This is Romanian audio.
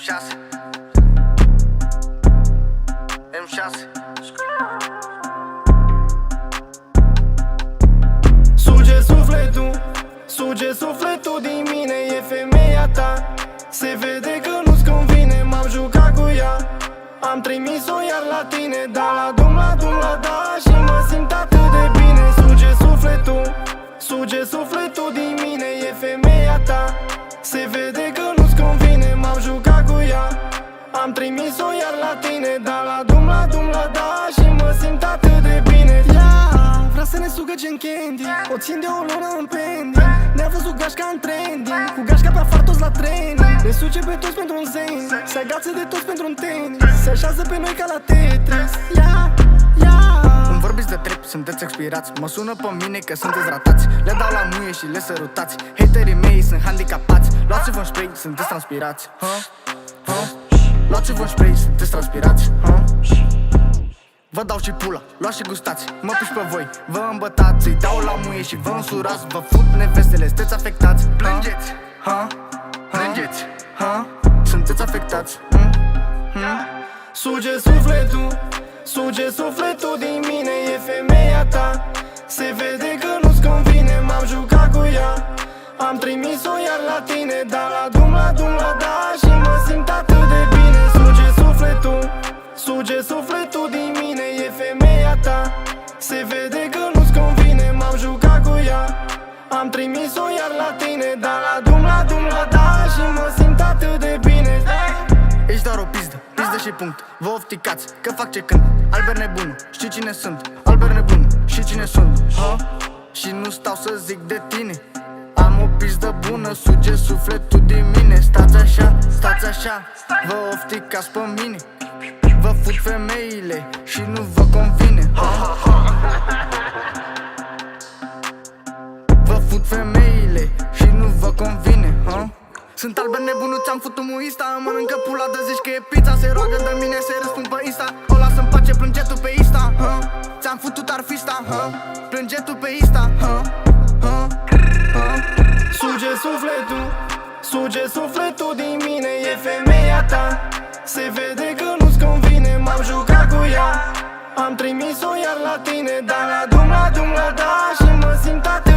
M6 M6 Suge sufletul din mine, e femeia ta. Se vede că nu-ți convine, m-am jucat cu ea. Am trimis-o iar la tine, dar la dum, la da. Și mă simt atât de bine. Suge sufletul din mine, e femeia ta. Se vede că nu-ți convine, m-am jucat cu ea. Am trimis-o iar la tine, dar la dum, la da. Și mă simt atât de bine. Vrea să ne sugă gen candy, o țin de o lună în pending. Ne-a văzut gașca în trending, cu gașca pe afară toți la training. Ne suge pe toți pentru un zen, se agață de toți pentru un tenis. Se așează pe noi ca la Tetris. Îmi vorbiți de trap, sunteți expirați. Mă sună pe mine că sunteți ratați. Le dau la muie și le sărutați. Haterii mei sunt handicapați. Luați-vă în spray, sunteți transpirați. Luați-vă în spray, sunteți transpirați. Vă dau și pula, luați și gustați. Mă piși pe voi, vă îmbătați. Îi dau la muie și vă însurați. Vă fut nevestele, sunteți afectați. Plângeți, plângeți, sunteți afectați. Suge sufletul din mine, e femeia ta. Se vede că nu-ți convine, m-am jucat cu ea. Am trimis-o iar la tine, dar la dum, la da. Și mă simt atât de bine. Suge sufletul din mine, e femeia ta. Se vede că nu-ți convine, m-am jucat cu ea. Am trimis-o iar la tine, dar la dum, la da. Și mă simt atât de bine. Ești doar o pizdă și punct. Vă ofticați că fac ce cânt. Albert nebunul, știi cine sunt? Albert nebunul, știi cine sunt? Și nu stau să zic de tine. Am o pizdă bună, suge sufletul din mine. Stați așa, vă ofticați pe mine. Vă fut femeile și nu vă convine. Vă fut femeile și nu vă convine. Sunt Albert nebunul, ți-am făcut muista. Îmi mănâncă pula de zici că e pizza. Se roagă de mine să-i răspund pe Insta. O las în pace, plânge tu pe Insta. Ți-am făcut arfista. Plânge tu pe Insta. Suge sufletul din mine, e femeia ta. Se vede că nu-ți convine, m-am jucat cu ea. Am trimis-o iar la tine, dar la dum, la da. Și mă simt atât